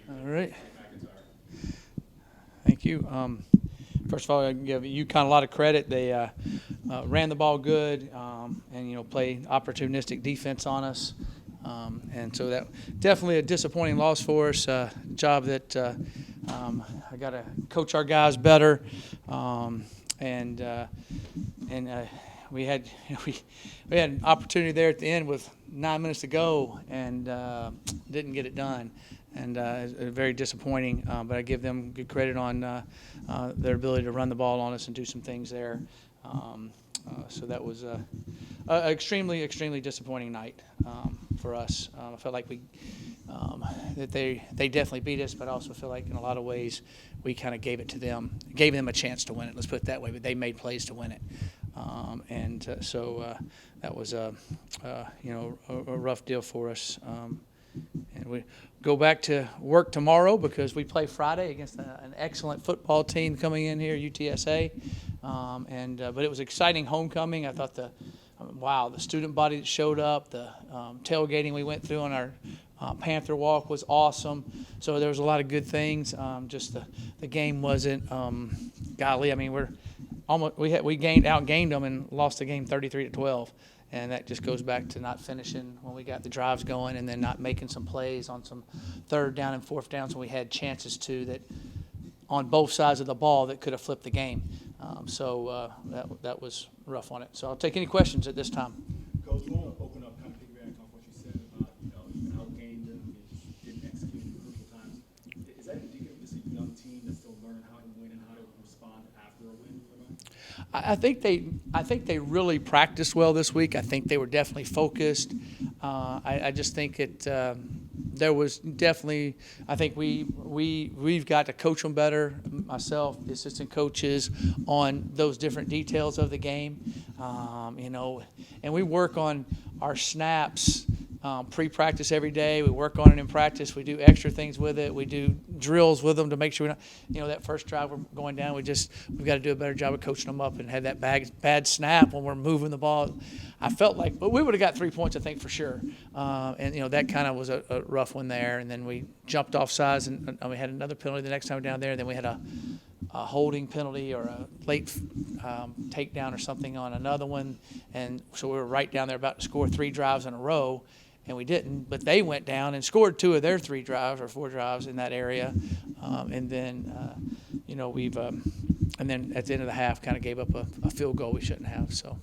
All right. Thank you. First of all, I give UConn a lot of credit. They ran the ball good and played opportunistic defense on us. And so that definitely a disappointing loss for us. Job that I got to coach our guys better. We had an opportunity there at the end with 9 minutes to go and didn't get it done. And very disappointing, but I give them good credit on their ability to run the ball on us and do some things there. So that was an extremely, extremely disappointing night for us. I felt like that they definitely beat us, but I also feel like in a lot of ways we kind of gave it to them, gave them a chance to win it. Let's put it that way. But they made plays to win it, so that was a rough deal for us. And we go back to work tomorrow because we play Friday against an excellent football team coming in here, UTSA. But it was exciting homecoming. I thought the student body that showed up, the tailgating we went through on our Panther walk was awesome. So there was a lot of good things. Just the game wasn't. Golly, I mean we outgained them and lost the game 33-12. And that just goes back to not finishing when we got the drives going and then not making some plays on some third down and fourth downs when we had chances to that on both sides of the ball that could have flipped the game. So that was rough on it. So I'll take any questions at this time. Coach, I want to open up, kind of piggyback off what you said about, you outgained them and just didn't execute in crucial times. Is that indicative of this young team that's still learning how to win and how to respond after a win? I think they really practiced well this week. I think they were definitely focused. I just think there was definitely. I think we've got to coach them better. Myself, the assistant coaches, on those different details of the game. And we work on our snaps. Pre-practice every day. We work on it in practice. We do extra things with it. We do drills with them to make sure we're not, that first drive we're going down. We've got to do a better job of coaching them up and have that bad snap when we're moving the ball. I felt like, but we would have got 3 points, I think, for sure. That kind of was a rough one there. And then we jumped off sides and we had another penalty the next time down there. And then we had a holding penalty or a late takedown or something on another one. And so we were right down there about to score 3 drives in a row. And we didn't, but they went down and scored 2 of their 3 drives or 4 drives in that area. And then at the end of the half kind of gave up a field goal we shouldn't have. So.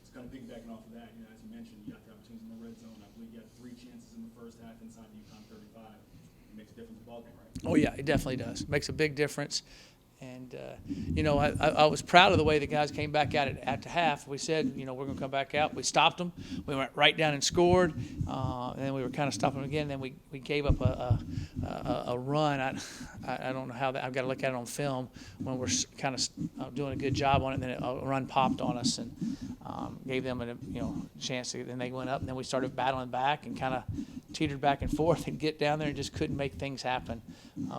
It's kind of piggybacking off of that. As you mentioned, you got the opportunities in the red zone. I believe you had 3 chances in the first half inside the UConn 35. It makes a difference in the ballgame, right? Oh, yeah, it definitely does. It makes a big difference. And, I was proud of the way the guys came back at the half. We said, we're going to come back out. We stopped them. We went right down and scored. And then we were kind of stopping them again. Then we gave up a run. I don't know how that – I've got to look at it on film when we're kind of doing a good job on it. And then a run popped on us and gave them a chance to – then they went up. And then we started battling back and kind of teetered back and forth and get down there and just couldn't make things happen.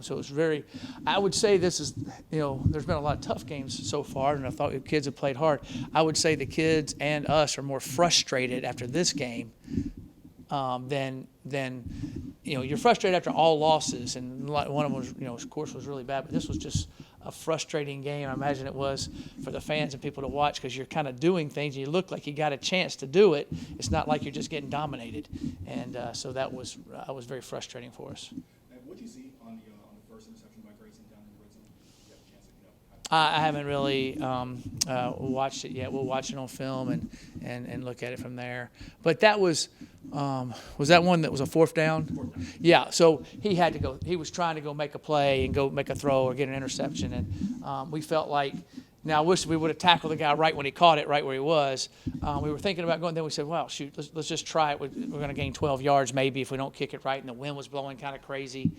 So it was very – I would say this is – there's been a lot of tough games so far, and I thought the kids have played hard. I would say the kids and us are more frustrated after this game than you're frustrated after all losses, and one of them was, of course, was really bad, but this was just a frustrating game. I imagine it was for the fans and people to watch because you're kind of doing things, and you look like you got a chance to do it. It's not like you're just getting dominated, and so that was very frustrating for us. What do you see on the first interception by Grayson down in the red zone? You have a chance to I haven't really watched it yet. We'll watch it on film and look at it from there. But that was that one that was a fourth down? Yeah, so he had to go. He was trying to go make a play and go make a throw or get an interception. And we felt like, now I wish we would have tackled the guy right when he caught it, right where he was. We were thinking about going. Then we said, well, shoot, let's just try it. We're going to gain 12 yards maybe if we don't kick it right. And the wind was blowing kind of crazy.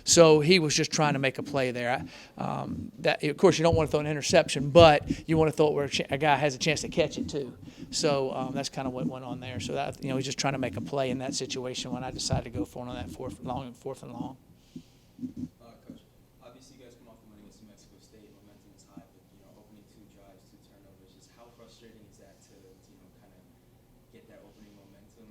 So he was just trying to make a play there. That, of course, you don't want to throw an interception, but you want to throw it where a guy has a chance to catch it too. So that's kind of what went on there. So that he's just trying to make a play in that situation when I decided to go for it on that fourth and long. Coach, obviously you guys come off the win against New Mexico State. Momentum is high, but opening 2 drives, 2 turnovers. Just how frustrating is that to kind of get that opening momentum?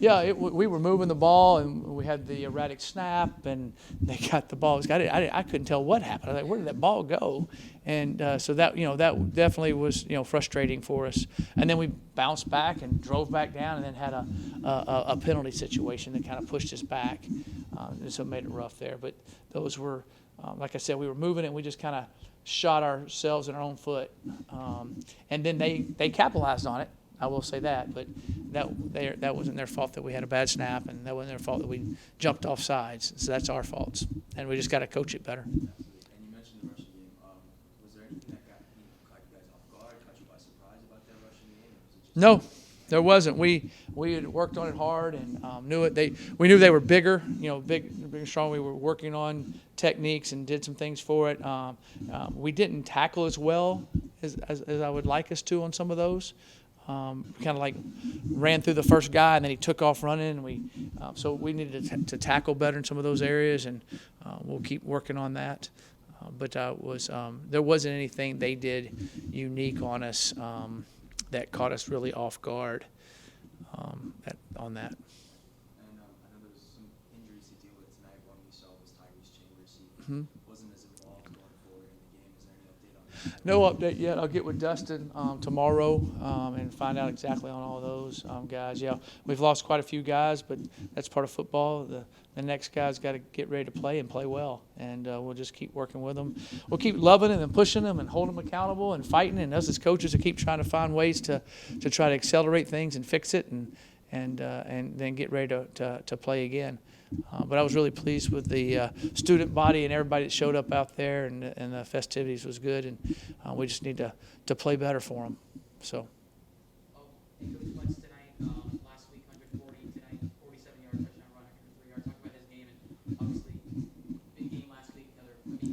Yeah, we were moving the ball, and we had the erratic snap, and they got the ball. I couldn't tell what happened. I was like, where did that ball go? And so that that definitely was frustrating for us. And then we bounced back and drove back down, and then had a penalty situation that kind of pushed us back, and so it made it rough there. But those were, like I said, we were moving it, and we just kind of shot ourselves in our own foot. And then they capitalized on it. I will say that, but that wasn't their fault that we had a bad snap, and that wasn't their fault that we jumped off sides. So that's our faults, and we just got to coach it better. Absolutely. And you mentioned the rushing game. Was there anything that caught you guys off guard, caught you by surprise about that rushing game? Or was it just No, there wasn't. We had worked on it hard and knew it. We knew they were bigger, big and strong. We were working on techniques and did some things for it. We didn't tackle as well as I would like us to on some of those. Kind of like ran through the first guy and then he took off running. And so we needed to tackle better in some of those areas, and we'll keep working on that. But there wasn't anything they did unique on us that caught us really off guard on that. And I know there was some injuries to deal with tonight. One we saw was Tyrese Chambers. He wasn't as involved going forward in the game. Is there any update on that? No update yet. I'll get with Dustin tomorrow and find out exactly on all those guys. Yeah, we've lost quite a few guys, but that's part of football. The next guy's got to get ready to play and play well, and we'll just keep working with them. We'll keep loving them and pushing them and holding them accountable and fighting. And us as coaches will keep trying to find ways to try to accelerate things and fix it and then get ready to play again. But I was really pleased with the student body and everybody that showed up out there, and the festivities was good, and we just need to play better for them. So. And Coach Flex tonight, last week 140, tonight 47-yard touchdown run after 3 yards. Talk about his game, and obviously big game last week.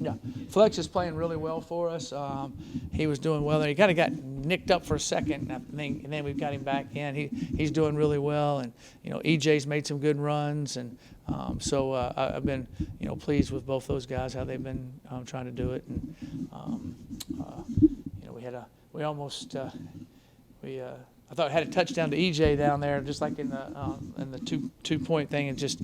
Yeah, Flex is playing really well for us. He was doing well there. He kind of got nicked up for a second, and then we've got him back in. He's doing really well, and EJ's made some good runs, and so I've been pleased with both those guys, how they've been trying to do it, and I thought I had a touchdown to EJ down there, just like in the two-point thing, and just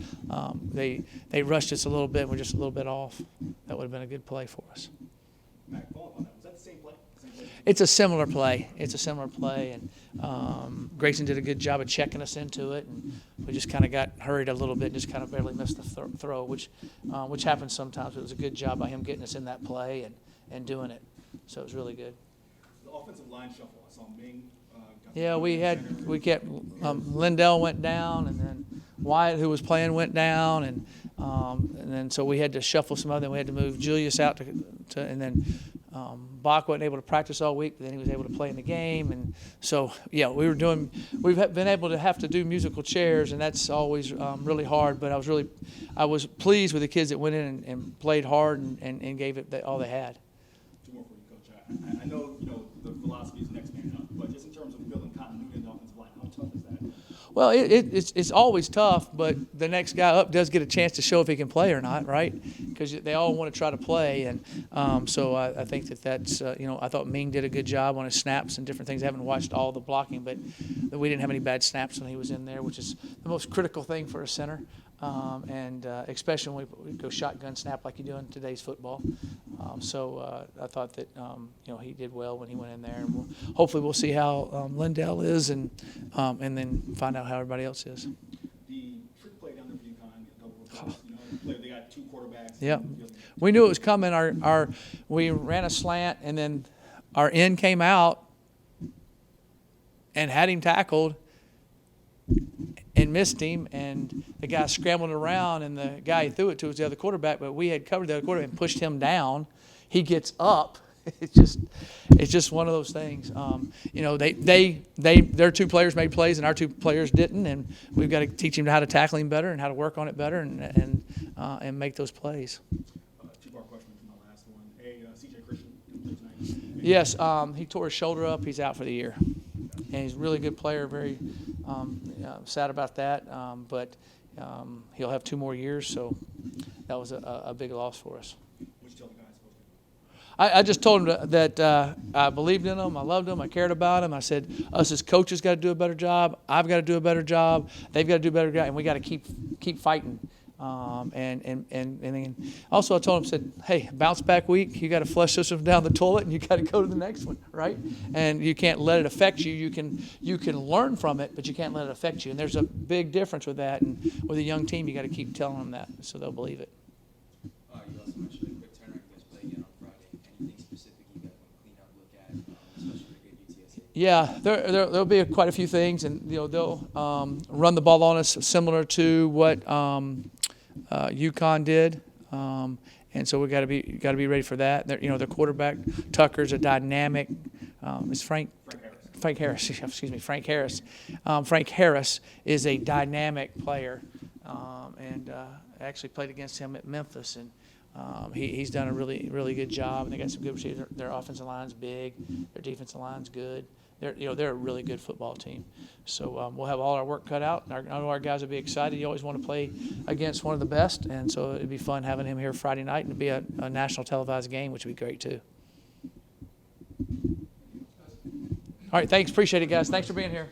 they rushed us a little bit. We're just a little bit off. That would have been a good play for us. Matt, follow up on that. Was that the same play? It's a similar play. And Grayson did a good job of checking us into it, and we just kind of got hurried a little bit, just kind of barely missed the throw, which happens sometimes. It was a good job by him getting us in that play and doing it. So it was really good. The offensive line shuffle. I saw Ming. Yeah, we kept Lindell went down, and then Wyatt, who was playing, went down, and then so we had to shuffle some other. We had to move Julius out to and then Bach wasn't able to practice all week, but then he was able to play in the game, and so yeah, we've been able to have to do musical chairs, and that's always really hard. But I was pleased with the kids that went in and played hard and gave it all they had. Two more for you, Coach. I know the philosophy is next man up, but just in terms of building continuity in the offensive line, how tough is that? Well, it's always tough, but the next guy up does get a chance to show if he can play or not, right? Because they all want to try to play, and so I think that's I thought Ming did a good job on his snaps and different things. I haven't watched all the blocking, but we didn't have any bad snaps when he was in there, which is the most critical thing for a center, and especially when we go shotgun snap like you do in today's football. So I thought that he did well when he went in there, and hopefully we'll see how Lindell is, and then find out how everybody else is. The trick play down there for UConn, double reverse, they got two quarterbacks. Yeah, we knew it was coming. We ran a slant, and then our end came out and had him tackled and missed him, and the guy scrambled around, and the guy he threw it to was the other quarterback, but we had covered the other quarterback and pushed him down. He gets up. It's just one of those things. Their two players made plays and our two players didn't, and we've got to teach him how to tackle him better and how to work on it better and make those plays. Two-part question for my last one. C.J. Christian didn't play tonight. Yes, he tore his shoulder up. He's out for the year, and he's a really good player. Very sad about that, but he'll have 2 more years, so that was a big loss for us. What'd you tell the guys? I just told him that I believed in him, I loved him, I cared about him. I said, us as coaches got to do a better job. I've got to do a better job. They've got to do a better job, and we got to keep fighting. And also I told him, said, hey, bounce back week, you got to flush this one down the toilet, and you got to go to the next one, right? And you can't let it affect you. You can learn from it, but you can't let it affect you. And there's a big difference with that. And with a young team, you got to keep telling them that so they'll believe it. You also mentioned a quick turnaround. You guys play again on Friday. Anything specific you guys want to clean up, look at, especially for good UTSA? Yeah, there'll be quite a few things, and they'll run the ball on us similar to what UConn did, and so we got to be ready for that. Their quarterback Tucker's a dynamic. It's Frank Harris. Excuse me, Frank Harris. Frank Harris is a dynamic player, and I actually played against him at Memphis, and he's done a really good job. And they got some good receivers. Their offensive line's big. Their defensive line's good. They're a really good football team. So we'll have all our work cut out. I know our guys will be excited. You always want to play against one of the best, and so it'd be fun having him here Friday night, and it'd be a national televised game, which would be great too. All right, thanks. Appreciate it, guys. Thanks for being here.